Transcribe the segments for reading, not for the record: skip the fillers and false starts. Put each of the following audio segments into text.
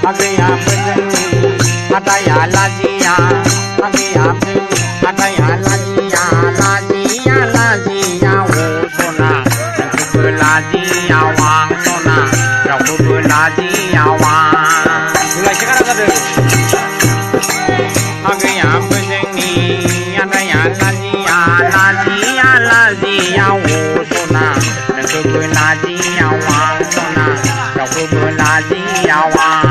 Agaya bajani ataya lajiya agaya bajani ataya lajiya lajiya lajiya wo sona rakubu lajiya wang sona rakubu lajiya wang mulai sekarang ada agaya bajani ataya lajiya lajiya lajiya wo sona rakubu lajiya wang sona rakubu lajiya wang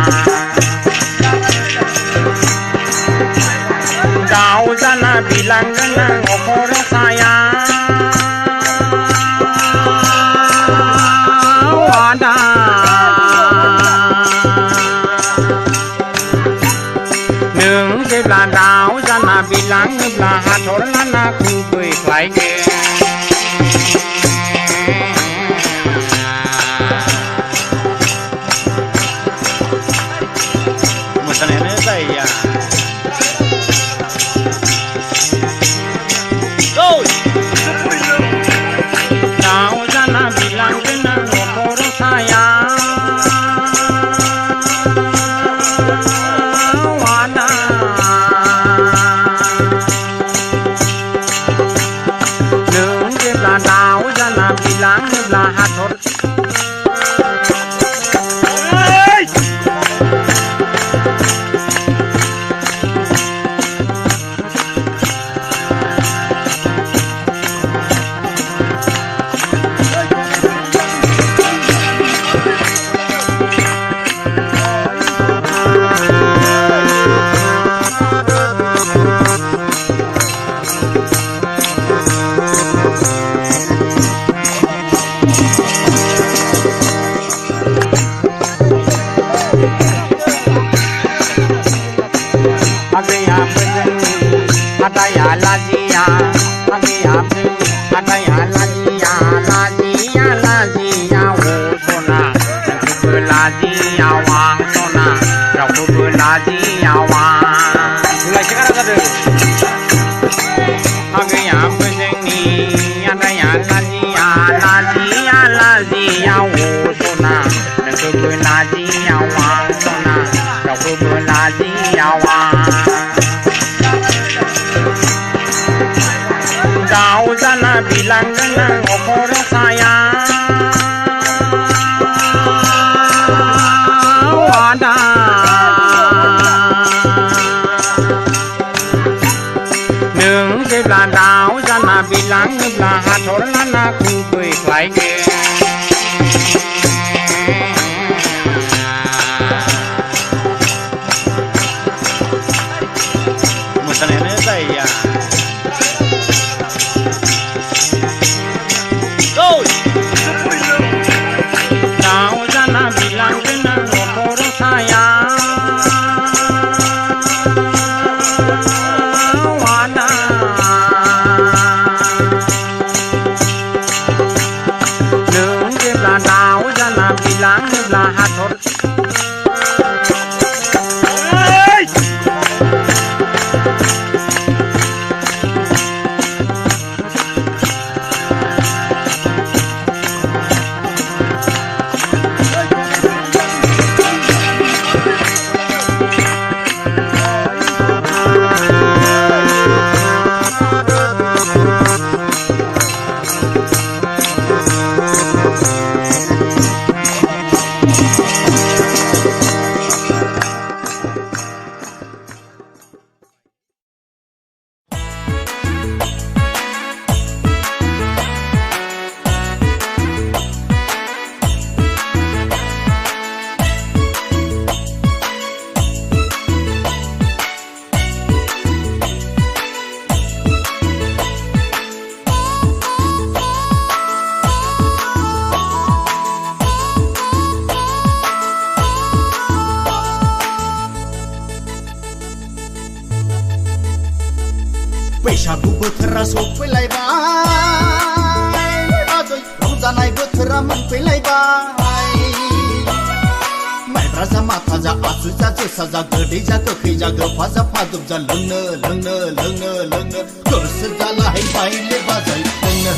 Daw sana bilang ng okor saya wada nung kibla daw sana bilang kibla hator na kubay klaige masanene saya ataya lajiya agaya ataya lajiya lajiya lajiya wo sona rakubu lajiya wang sona rakubu lajiya wang mulai sekarang ada agaya bajani ataya lajiya lajiya lajiya wo sona rakubu lajiya wang sona rakubu lajiya wang Daw sana bilang ng okor saya wada nung kibla daw sana bilang kibla hator na kubay klaige masanene saya बैसागु बोथोरा सफैलायबाय बाजै रंजानाय बोथोरा मोनफैलायबाय माइब्रा जा माथा जा आसु जा जोसा जा गोदै जा गोखै जा गोफा जा फादुब जा लोंनो लोंनो लोंनो लोंनो गोसो जालाहाय बायले बाजै लोंनो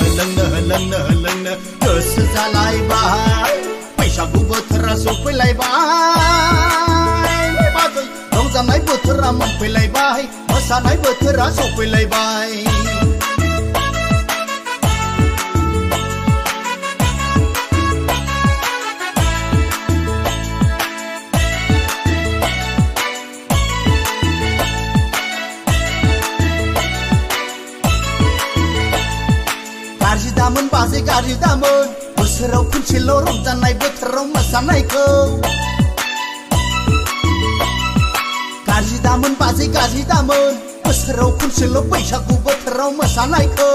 लोंनो गोसो जालायबाय बैसागु बोथोरा सफैलायबाय बाजै रंजानाय बोथोरा मोनफैलायबाय मोसानाय बोथोरा सफैलायबाय दामोन बाजै गारि दामोन बोसोराव खनसेल' रंजानाय बोथोराव मोसानायखौ गारि दामोन बाजै गारि दामोन बोसोराव खनसेल' बैसागु बोथोराव मोसानायखौ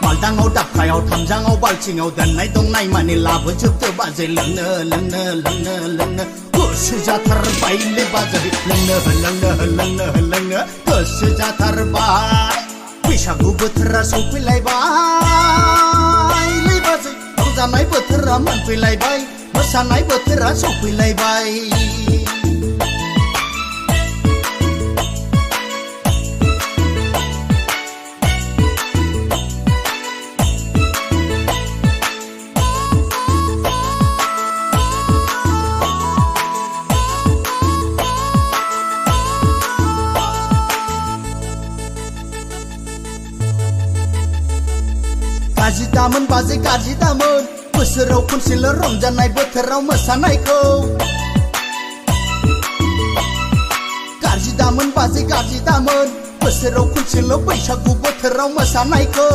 मालदाङाव दाबखायाव थामजाङाव बाल्थिङाव दोननाय दंनाय माने लाबोजोबदो बाजै लोंनो गोसो जाथारबायलै बाजै लोंनो गोसो जाथारबाय बैसागु बोथोरा सफैलायबाय लै बाजै रंजानाय बोथोरा मोनफैलायबाय मोसानाय बोथोरा सफैलायबाय गाजि दामोन बाजै गाजि दामोन बोसोराव खनसेल' रंजानाय बोथोराव मोसानायखौ गाजि दामोन बाजै गाजि दामोन बोसोराव खनसेल' बैसागु बोथोराव मोसानायखौ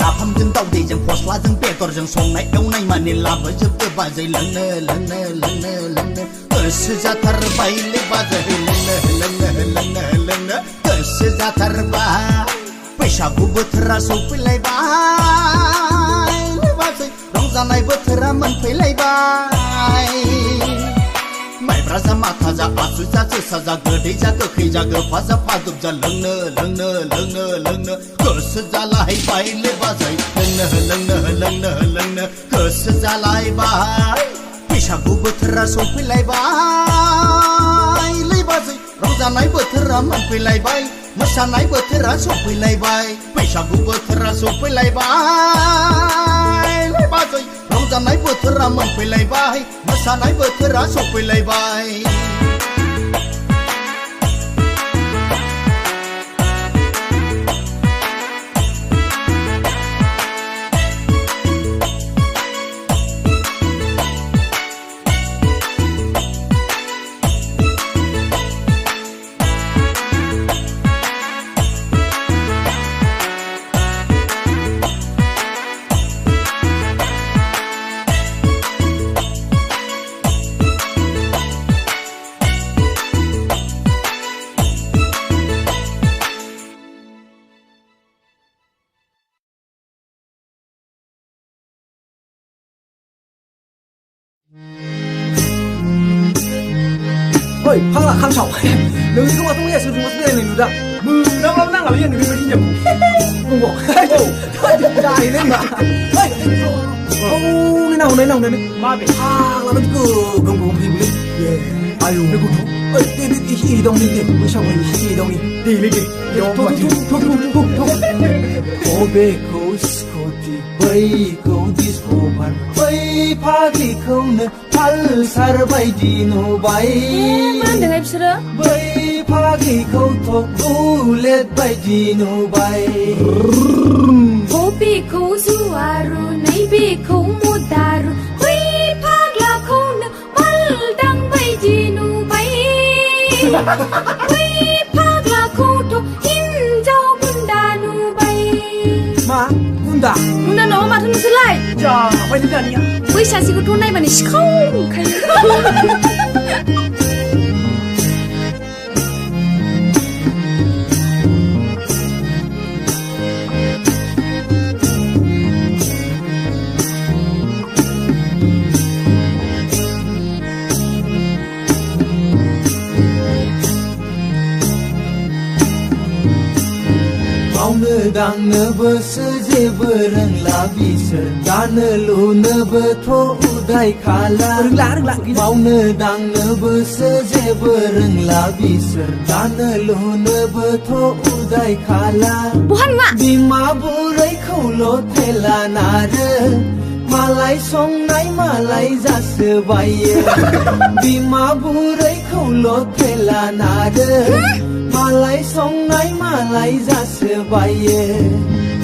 नाफामजों दावदैजों फस्लाजों बेदरजों संनाय एवनाय माने लाबोजोबदो बाजै लोंनो गोसो जाथारबायलै बाजै लोंनो गोसो जाथारबाय बैसागु बोथोरा सफैलायबाय बाजै रंजानाय बोथोरा मोनफैलायबाय माइब्रा जा माथा जा आसु जा जोसा जा गोदै जा गोखै जा गोफा जा फादुब जा लोंनो गोसो जालायबायलै बाजै लोंनो गोसो जालायबाय बैसागु बोथोरा सफैलायबाय बाजै रंजानाय बोथोरा मोनफैलायबाय मोसानाय बोथोरा सफैलायबाय बैसागु बोथोरा सफैलायबाय बाजै रंजानाय बोथोरा मोनफैलायबाय मोसानाय बोथोरा सफैलायबाय Oi, hang là khang sòng. Đừng có mà tôi nghe sự chúng ta này nữa đâu. Mừ đâu lắm năng là yên được cái gì nhỉ? Không bỏ. Thôi dài lên mà. Ơi. Ô, này nào. Mà bị hang là nó cứ gồng phim lên. Ai luôn nó cũng thôi. Ơi, đi đông đi. Mới xong rồi đi đông đi. Đi lên đi. Thôi. Ô bê cô scooty, bay cô disco pan, bay party không nè, pal sar bay dino bay. Mana dengar bisa? Bay party không thok bullet bay dino bay. Kopi kau suaru, naibi kau mudaru, hui pagla kau nè, mal dang bay dino bay. Hui pagla kau thok hinjau bunda nu bay. Ma, bunda. Bunda no ma thun selai. Ja, bay di kan ya. Hui sasi kau tunai bani sikau kai. Nơ đang nơ bơ sơ जेबो रोंला बिसोर दानो लुनोबो थ' उदाय खाला रोंला मावनो दांनोबोसो जेबो रोंला बिसोर दानो लुनोबो थ' उदाय खाला बिमा बुरैखौल' थेला नारो मालाय संनाय मालाय जासोबायो बिमा बुरैखौल' थेला नारो मालाय संनाय मालाय जासोबायो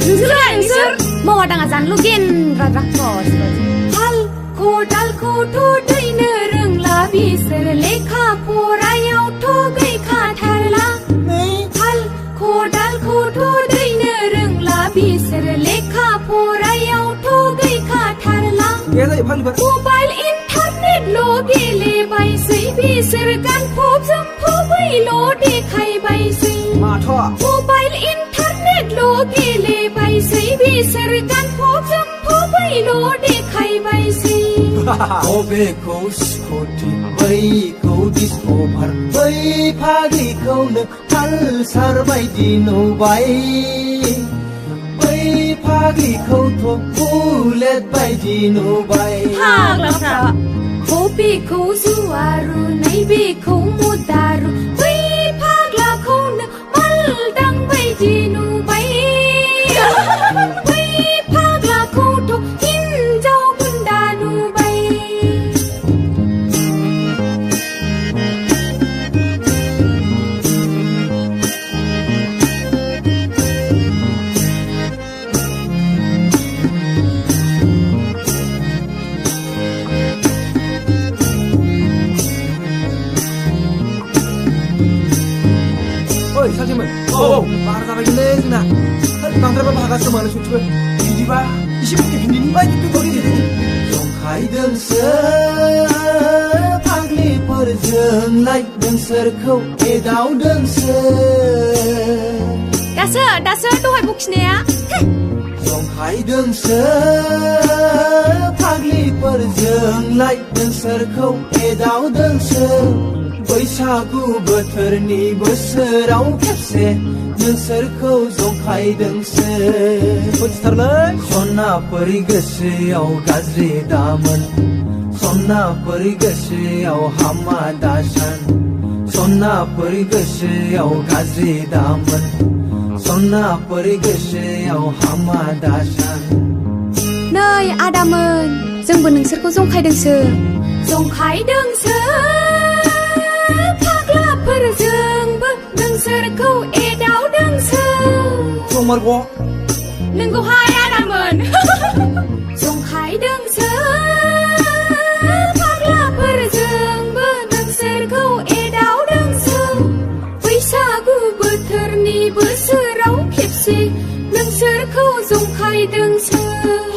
नोंसोर मावा दाङा जानो लुगेन राद्राखस हाल खदालखौथ' दैनो रोंला बिसोर लेखा फरायावथ' गैखाथारला हाल खदालखौथ' दैनो रोंला बिसोर लेखा फरायावथ' गैखाथारला मबाइल इन्टारनेटल' गेलेबायसै बिसोर गानफब जोमफबैल' देखायबायसै मबाइल इन्टारनेटल' गेलेबायसै बिसोर गानफब जोमफबैल' देखायबायसै बबेखौ स्कुटि बैखौ डिस्कभार बै फाग्लिखौनो पालसार बायदि नुबाय बै फाग्लिखौथ' बुलेट बायदि नुबाय बबेखौ जुवारु नैबेखौ मुदारु बै फाग्लाखौनो मालदां बायदि नुबाय बै फाग्लाखौथ' हिनजाव गुन्दा नुबाय 사진은 말하자마길래 그나 방드라바 바가서 많은 소치가 비디바 20분째 빈디니 바이 삐거리 되더니 정카이등서 파글리퍼르정 라이 등서르코 에다우등서 다서 또할 복시네야 정카이등서 파글리퍼르정 라이 등서르코 에다우등서 बैसागु बोथोरनि बोसोराव खेबसे नोंसोरखौ जंखायदोंसो सनाफोर गोसोआव गाज्रि दामोन सनाफोर गोसोआव हामा दासान सनाफोर गोसोआव गाज्रि दामोन सनाफोर गोसोआव हामा दासान नै आदामोन जोंबो नोंसोरखौ जंखायदोंसो फाग्लाफोरजोंबो नोंसोरखौ एदावदोंसो 정말고 नोंगौहाय आदामोन जंखायदोंसो फाग्लाफोरजोंबो नोंसोरखौ एदावदोंसो बैसागु बोथोरनि बोसोराव खेबसे नोंसोरखौ जंखायदोंसो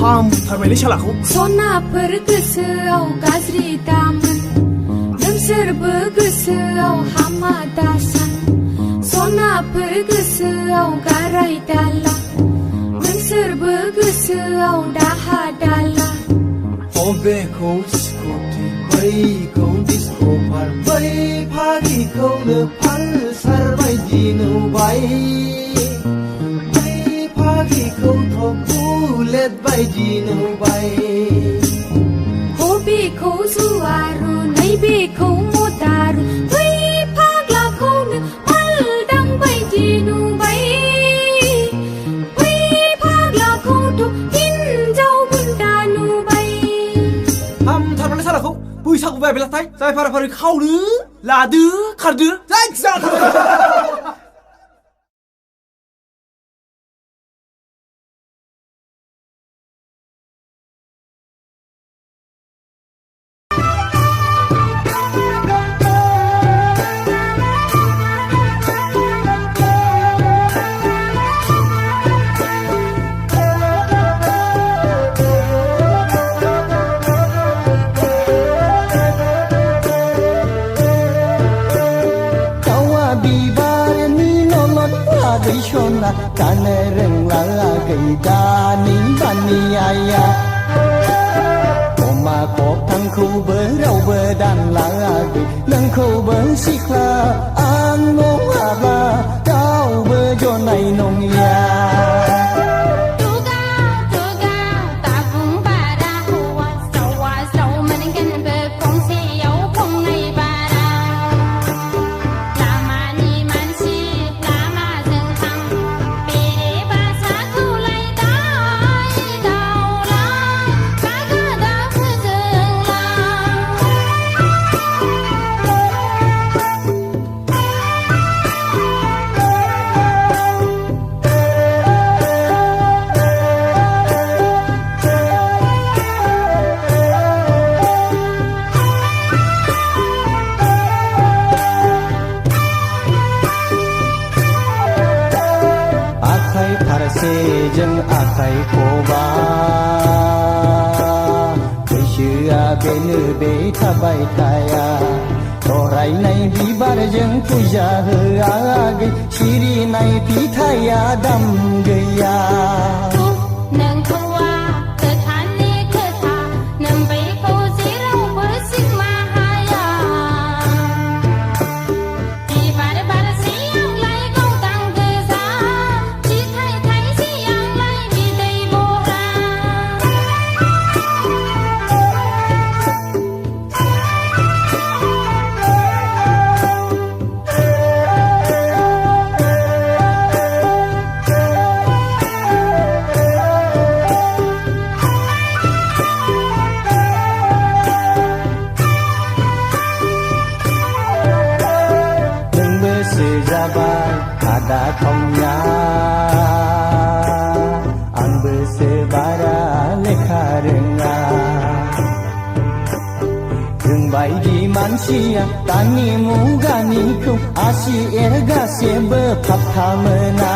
हामथारबायलै सालाखौ सनाफोर गोसोआव गाज्रि दामोन नोंसोरबो गोसोआव हामा दासान सनाफोर गोसोआव गाराय दाला नोंसोरबो गोसोआव दाहा दाला बबेखौ स्कुटि बैखौ डिस्कभार बै फाग्लिखौनो पालसार बायदि नुबाय बै फाग्लिखौथ' बुलेट बायदि नुबाय बबेखौ जुवारु नैबेखौ मुदारु बै फाग्लाखौनो मालदां बायदि नुबाय बै फाग्लाखौथ' हिनजाव गुन्दा नुबाय हामथारबायलै सालाखौ बैसागु बायबायलाथाय जाय फारा फारि खावदो लादो खारदो जायखिजाया Kane reng la gay dani bani aya Oma kop thang khu bơ rau bơ dan la gay nang khu bơ sikla an mo ha ba cao bơ jo nai nong ya खबा बैसोआ बेनो बे थाबाय थाया थरायनाय बिबारजों फुजा होआगै सिरिनाय फिथाइया दाम गैया नोंखौआ खोथानि खोथा नों बेखौ जेरावबो सिमा हाया बिबार बारसेयावलाय गावदां गोजा फिथाइ थाइसेयावलाय बिदै बरा जाबाय आदा खावया आंबोसो बारा लेखा रोङा जोंबायदि मानसिया दानि मुगानिखौ आसि एरगासेबो फात्ता मोना